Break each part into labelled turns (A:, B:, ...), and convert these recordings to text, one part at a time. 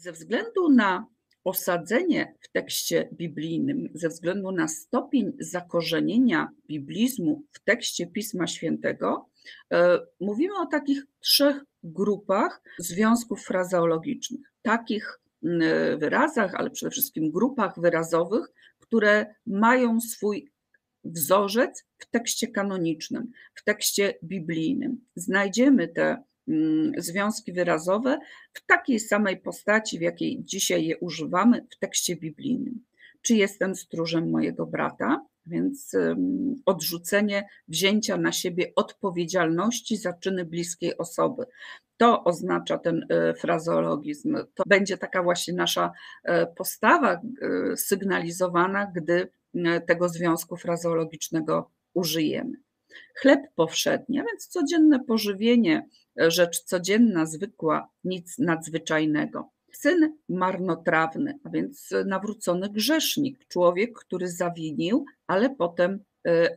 A: Ze względu na osadzenie w tekście biblijnym, ze względu na stopień zakorzenienia biblizmu w tekście Pisma Świętego, mówimy o takich 3 grupach związków frazeologicznych. Takich wyrazach, ale przede wszystkim grupach wyrazowych, które mają swój wzorzec w tekście kanonicznym, w tekście biblijnym. Znajdziemy te związki wyrazowe w takiej samej postaci, w jakiej dzisiaj je używamy w tekście biblijnym. Czy jestem stróżem mojego brata? Więc odrzucenie wzięcia na siebie odpowiedzialności za czyny bliskiej osoby. To oznacza ten frazeologizm. To będzie taka właśnie nasza postawa sygnalizowana, gdy tego związku frazeologicznego użyjemy. Chleb powszedni, a więc codzienne pożywienie, rzecz codzienna, zwykła, nic nadzwyczajnego. Syn marnotrawny, a więc nawrócony grzesznik, człowiek, który zawinił, ale potem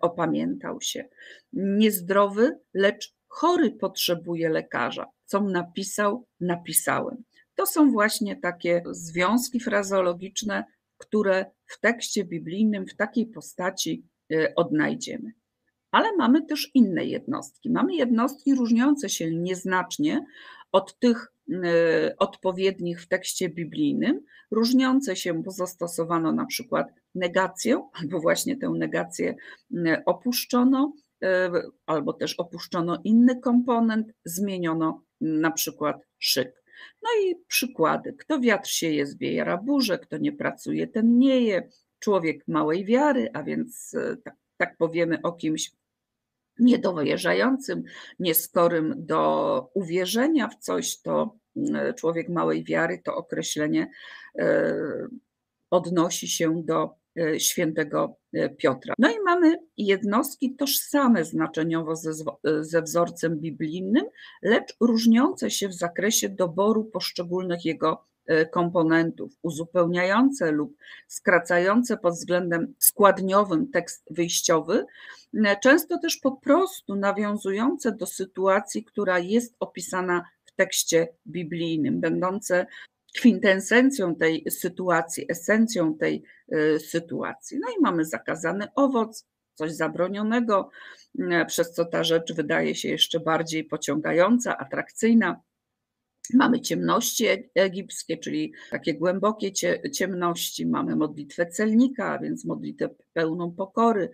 A: opamiętał się. Niezdrowy, lecz chory potrzebuje lekarza. Com napisał, napisałem. To są właśnie takie związki frazeologiczne, które w tekście biblijnym w takiej postaci odnajdziemy. Ale mamy też inne jednostki. Mamy jednostki różniące się nieznacznie od tych odpowiednich w tekście biblijnym, różniące się, bo zastosowano na przykład negację, albo właśnie tę negację opuszczono, albo też opuszczono inny komponent, zmieniono na przykład szyk. No i przykłady. Kto wiatr sieje, zbiera burzę, kto nie pracuje, ten nie je. Człowiek małej wiary, a więc tak powiemy o kimś niedowierzającym, nieskorym do uwierzenia w coś, to człowiek małej wiary, to określenie odnosi się do świętego Piotra. No i mamy jednostki tożsame znaczeniowo ze wzorcem biblijnym, lecz różniące się w zakresie doboru poszczególnych jego komponentów, uzupełniające lub skracające pod względem składniowym tekst wyjściowy, często też po prostu nawiązujące do sytuacji, która jest opisana w tekście biblijnym, będące kwintesencją tej sytuacji, esencją tej sytuacji. No i mamy zakazany owoc, coś zabronionego, przez co ta rzecz wydaje się jeszcze bardziej pociągająca, atrakcyjna. Mamy ciemności egipskie, czyli takie głębokie ciemności. Mamy modlitwę celnika, a więc modlitwę pełną pokory,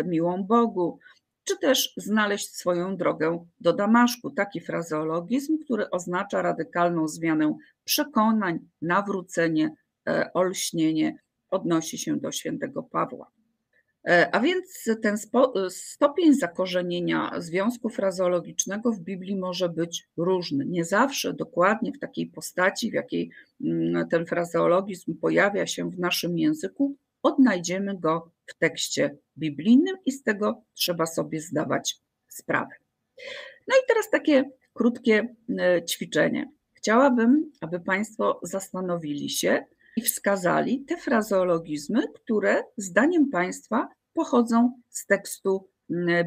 A: miłą Bogu, czy też znaleźć swoją drogę do Damaszku. Taki frazeologizm, który oznacza radykalną zmianę przekonań, nawrócenie, olśnienie, odnosi się do świętego Pawła. A więc ten stopień zakorzenienia związku frazeologicznego w Biblii może być różny. Nie zawsze dokładnie w takiej postaci, w jakiej ten frazeologizm pojawia się w naszym języku, odnajdziemy go w tekście biblijnym i z tego trzeba sobie zdawać sprawę. No i teraz takie krótkie ćwiczenie. Chciałabym, aby Państwo zastanowili się i wskazali te frazeologizmy, które zdaniem Państwa pochodzą z tekstu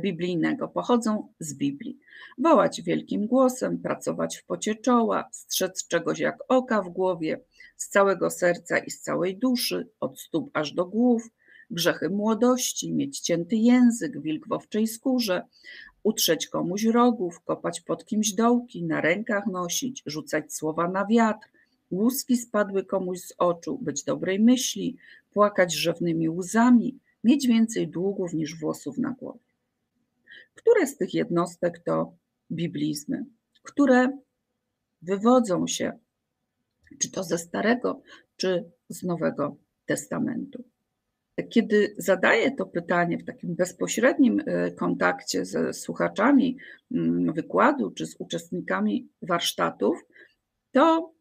A: biblijnego, pochodzą z Biblii. Wołać wielkim głosem, pracować w pocie czoła, strzec czegoś jak oka w głowie, z całego serca i z całej duszy, od stóp aż do głów, grzechy młodości, mieć cięty język, wilk w owczej skórze, utrzeć komuś rogów, kopać pod kimś dołki, na rękach nosić, rzucać słowa na wiatr, łuski spadły komuś z oczu, być dobrej myśli, płakać rzewnymi łzami, mieć więcej długów niż włosów na głowie. Które z tych jednostek to biblizmy, które wywodzą się czy to ze Starego, czy z Nowego Testamentu? Kiedy zadaję to pytanie w takim bezpośrednim kontakcie ze słuchaczami wykładu czy z uczestnikami warsztatów, to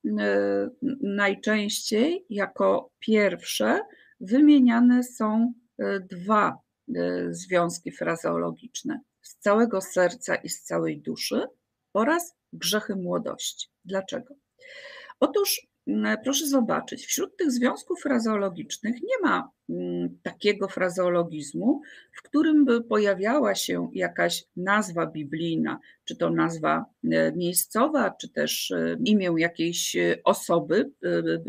A: najczęściej jako pierwsze wymieniane są 2 związki frazeologiczne: z całego serca i z całej duszy oraz grzechy młodości. Dlaczego? Otóż proszę zobaczyć, wśród tych związków frazeologicznych nie ma takiego frazeologizmu, w którym by pojawiała się jakaś nazwa biblijna, czy to nazwa miejscowa, czy też imię jakiejś osoby,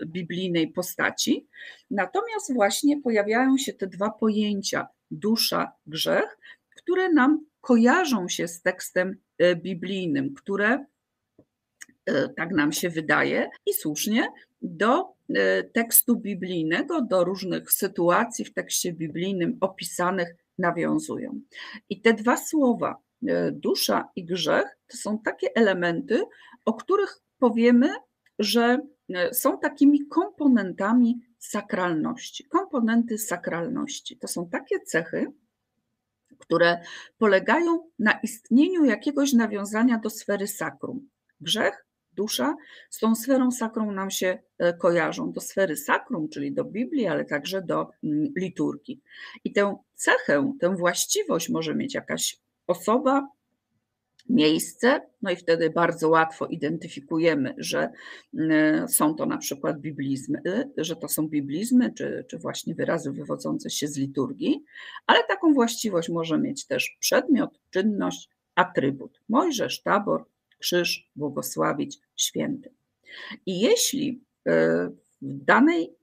A: biblijnej postaci. Natomiast właśnie pojawiają się te dwa pojęcia, dusza, grzech, które nam kojarzą się z tekstem biblijnym, które, tak nam się wydaje i słusznie, do tekstu biblijnego, do różnych sytuacji w tekście biblijnym opisanych nawiązują. I te dwa słowa, dusza i grzech, to są takie elementy, o których powiemy, że są takimi komponentami sakralności. Komponenty sakralności to są takie cechy, które polegają na istnieniu jakiegoś nawiązania do sfery sakrum. Grzech, dusza z tą sferą sakrum nam się kojarzą, do sfery sakrum, czyli do Biblii, ale także do liturgii. I tę cechę, tę właściwość może mieć jakaś osoba, miejsce, no i wtedy bardzo łatwo identyfikujemy, że są to na przykład biblizmy, że to są biblizmy, czy właśnie wyrazy wywodzące się z liturgii, ale taką właściwość może mieć też przedmiot, czynność, atrybut. Mojżesz, Tabor, krzyż, błogosławić, święty. I jeśli w danej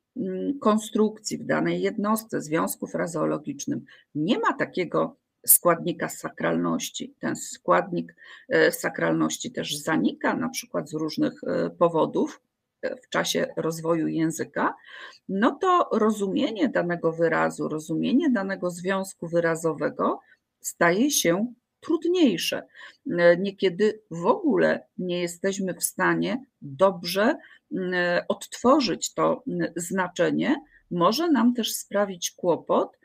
A: konstrukcji, w danej jednostce, związku frazeologicznym nie ma takiego składnika sakralności, ten składnik sakralności też zanika, na przykład z różnych powodów w czasie rozwoju języka, no to rozumienie danego wyrazu, rozumienie danego związku wyrazowego staje się trudniejsze. Niekiedy w ogóle nie jesteśmy w stanie dobrze odtworzyć to znaczenie. Może nam też sprawić kłopot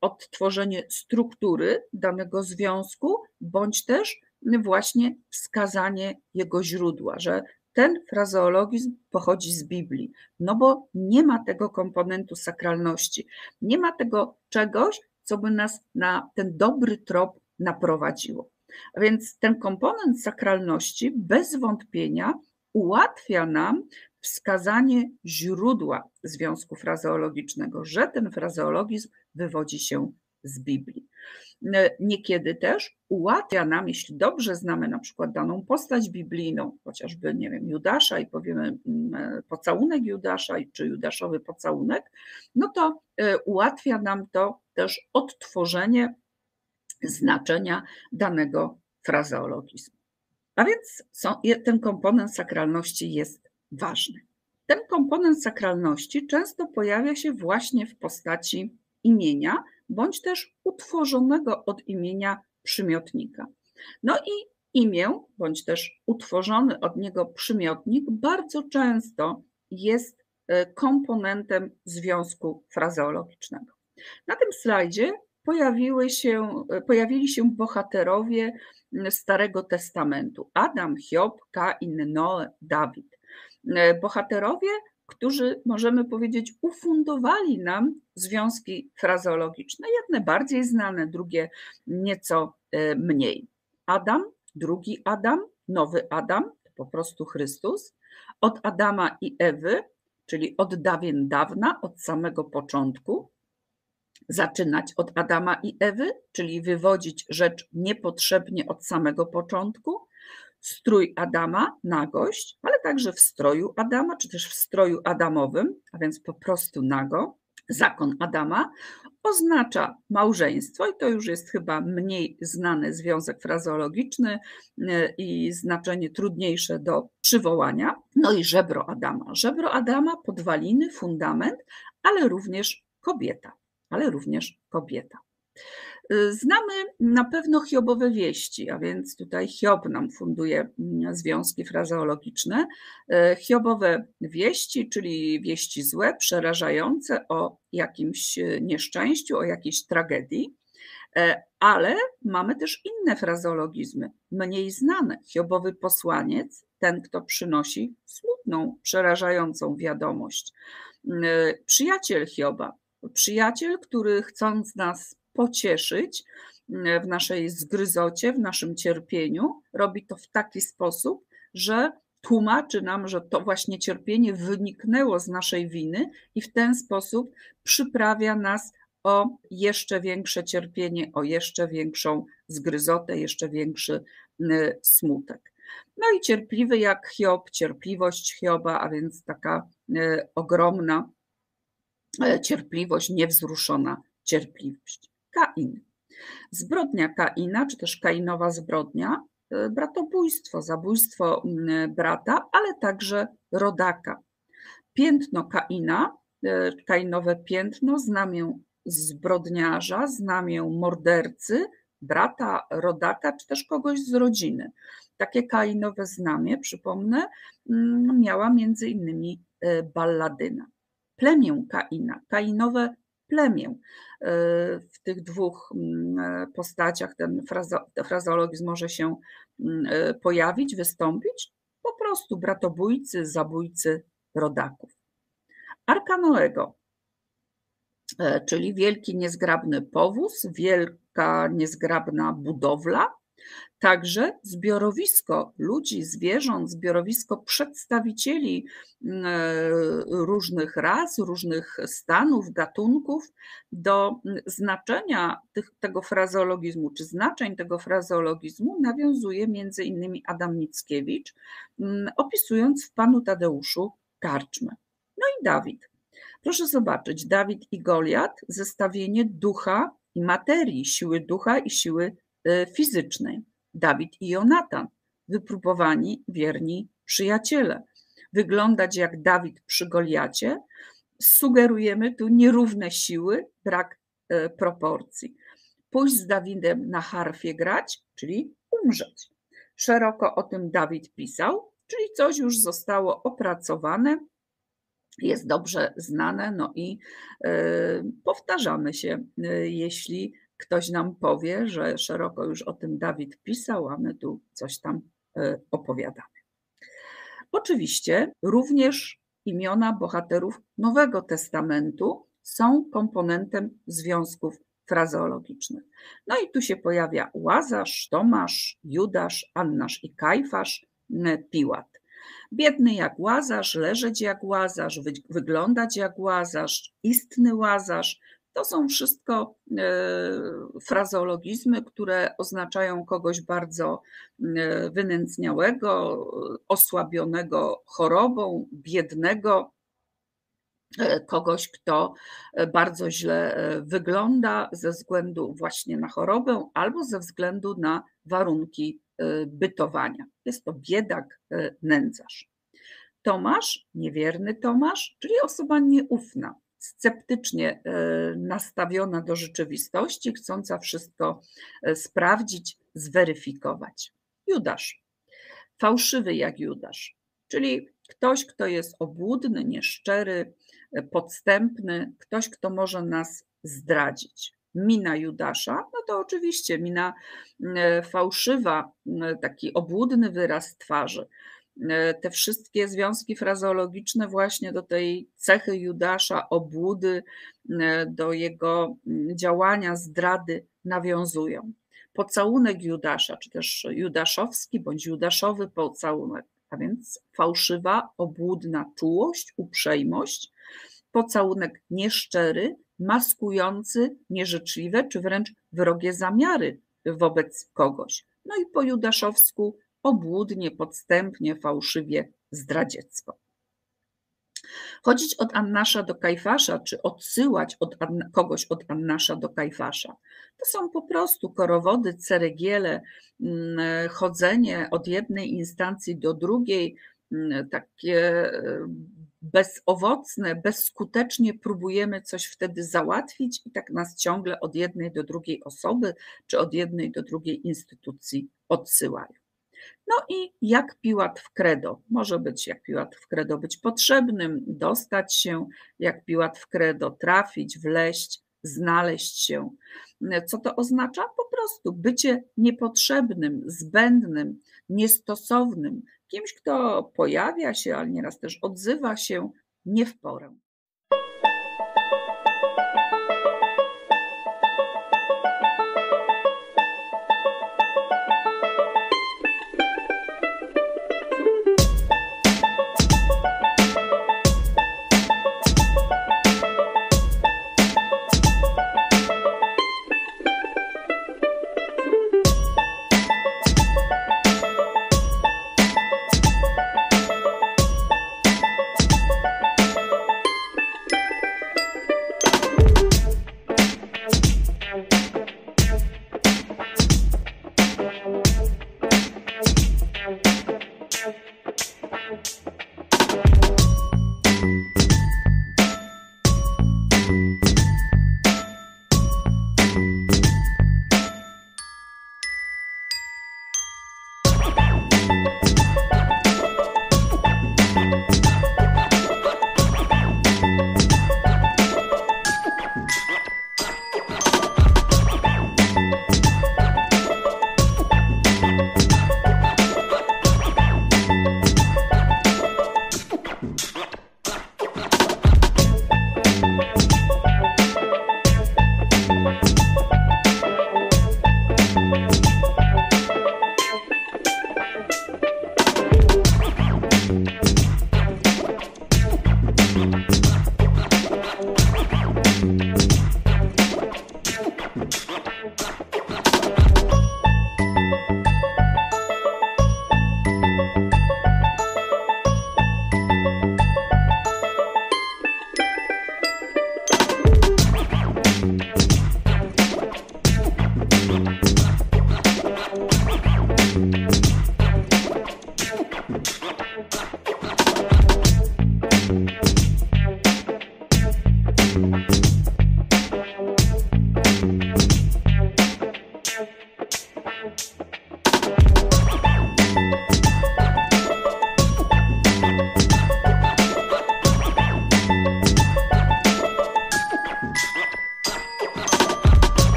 A: odtworzenie struktury danego związku, bądź też właśnie wskazanie jego źródła, że ten frazeologizm pochodzi z Biblii, no bo nie ma tego komponentu sakralności, nie ma tego czegoś, co by nas na ten dobry trop naprowadziło. A więc ten komponent sakralności bez wątpienia ułatwia nam wskazanie źródła związku frazeologicznego, że ten frazeologizm wywodzi się z Biblii. Niekiedy też ułatwia nam, jeśli dobrze znamy na przykład daną postać biblijną, chociażby, nie wiem, Judasza i powiemy pocałunek Judasza, czy Judaszowy pocałunek, no to ułatwia nam to też odtworzenie znaczenia danego frazeologizmu. A więc ten komponent sakralności jest ważny. Ten komponent sakralności często pojawia się właśnie w postaci imienia, bądź też utworzonego od imienia przymiotnika. No i imię, bądź też utworzony od niego przymiotnik bardzo często jest komponentem związku frazeologicznego. Na tym slajdzie pojawili się bohaterowie Starego Testamentu. Adam, Hiob, Kain, Noe, Dawid. Bohaterowie, którzy, możemy powiedzieć, ufundowali nam związki frazeologiczne. Jedne bardziej znane, drugie nieco mniej. Adam, drugi Adam, nowy Adam, to po prostu Chrystus. Od Adama i Ewy, czyli od dawien dawna, od samego początku. Zaczynać od Adama i Ewy, czyli wywodzić rzecz niepotrzebnie od samego początku. Strój Adama, nagość, ale także w stroju Adama, czy też w stroju adamowym, a więc po prostu nago. Zakon Adama oznacza małżeństwo i to już jest chyba mniej znany związek frazeologiczny i znaczenie trudniejsze do przywołania. No i żebro Adama. Żebro Adama, podwaliny, fundament, ale również kobieta. Znamy na pewno Hiobowe wieści, a więc tutaj Hiob nam funduje związki frazeologiczne. Hiobowe wieści, czyli wieści złe, przerażające o jakimś nieszczęściu, o jakiejś tragedii, ale mamy też inne frazeologizmy, mniej znane. Hiobowy posłaniec, ten, kto przynosi smutną, przerażającą wiadomość. Przyjaciel Hioba, przyjaciel, który chcąc nas pocieszyć w naszej zgryzocie, w naszym cierpieniu, robi to w taki sposób, że tłumaczy nam, że to właśnie cierpienie wyniknęło z naszej winy i w ten sposób przyprawia nas o jeszcze większe cierpienie, o jeszcze większą zgryzotę, jeszcze większy smutek. No i cierpliwy jak Hiob, cierpliwość Hioba, a więc taka ogromna cierpliwość, niewzruszona cierpliwość. Kain. Zbrodnia Kaina, czy też Kainowa zbrodnia, bratobójstwo, zabójstwo brata, ale także rodaka. Piętno Kaina, Kainowe piętno, znamię zbrodniarza, znamię mordercy, brata, rodaka, czy też kogoś z rodziny. Takie Kainowe znamię, przypomnę, miała między innymi Balladyna. Plemię Kaina, Kainowe plemię. W tych dwóch postaciach ten frazeologizm może się pojawić, wystąpić. Po prostu bratobójcy, zabójcy rodaków. Arka Noego, czyli wielki niezgrabny powóz, wielka niezgrabna budowla, także zbiorowisko ludzi, zwierząt, zbiorowisko przedstawicieli różnych ras, różnych stanów, gatunków. Do znaczenia tego frazeologizmu, czy znaczeń tego frazeologizmu nawiązuje między innymi Adam Mickiewicz, opisując w Panu Tadeuszu karczmę. No i Dawid. Proszę zobaczyć, Dawid i Goliat, zestawienie ducha i materii, siły ducha i siły fizycznej. Dawid i Jonatan, wypróbowani, wierni przyjaciele. Wyglądać jak Dawid przy Goliacie, sugerujemy tu nierówne siły, brak proporcji. Pójść z Dawidem na harfie grać, czyli umrzeć. Szeroko o tym Dawid pisał, czyli coś już zostało opracowane, jest dobrze znane, no i powtarzamy się, jeśli ktoś nam powie, że szeroko już o tym Dawid pisał, a my tu coś tam opowiadamy. Oczywiście również imiona bohaterów Nowego Testamentu są komponentem związków frazeologicznych. No i tu się pojawia Łazarz, Tomasz, Judasz, Annasz i Kajfasz, Piłat. Biedny jak Łazarz, leżeć jak Łazarz, wyglądać jak Łazarz, istny Łazarz. To są wszystko frazeologizmy, które oznaczają kogoś bardzo wynędzniałego, osłabionego chorobą, biednego, kogoś, kto bardzo źle wygląda ze względu właśnie na chorobę albo ze względu na warunki bytowania. Jest to biedak, nędzarz. Tomasz, niewierny Tomasz, czyli osoba nieufna, sceptycznie nastawiona do rzeczywistości, chcąca wszystko sprawdzić, zweryfikować. Judasz, fałszywy jak Judasz, czyli ktoś, kto jest obłudny, nieszczery, podstępny, ktoś, kto może nas zdradzić. Mina Judasza, no to oczywiście mina fałszywa, taki obłudny wyraz twarzy. Te wszystkie związki frazeologiczne właśnie do tej cechy Judasza, obłudy, do jego działania, zdrady nawiązują. Pocałunek Judasza, czy też judaszowski bądź judaszowy pocałunek, a więc fałszywa, obłudna czułość, uprzejmość, pocałunek nieszczery, maskujący nieżyczliwe czy wręcz wrogie zamiary wobec kogoś. No i po judaszowsku obłudnie, podstępnie, fałszywie, zdradziecko. Chodzić od Annasza do Kajfasza, czy odsyłać kogoś od Annasza do Kajfasza, to są po prostu korowody, ceregiele, chodzenie od jednej instancji do drugiej, takie bezowocne, bezskutecznie próbujemy coś wtedy załatwić i tak nas ciągle od jednej do drugiej osoby, czy od jednej do drugiej instytucji odsyłają. No i jak Piłat w credo. Może być jak Piłat w credo być potrzebnym, dostać się, jak Piłat w credo trafić, wleść, znaleźć się. Co to oznacza? Po prostu bycie niepotrzebnym, zbędnym, niestosownym, kimś, kto pojawia się, ale nieraz też odzywa się nie w porę.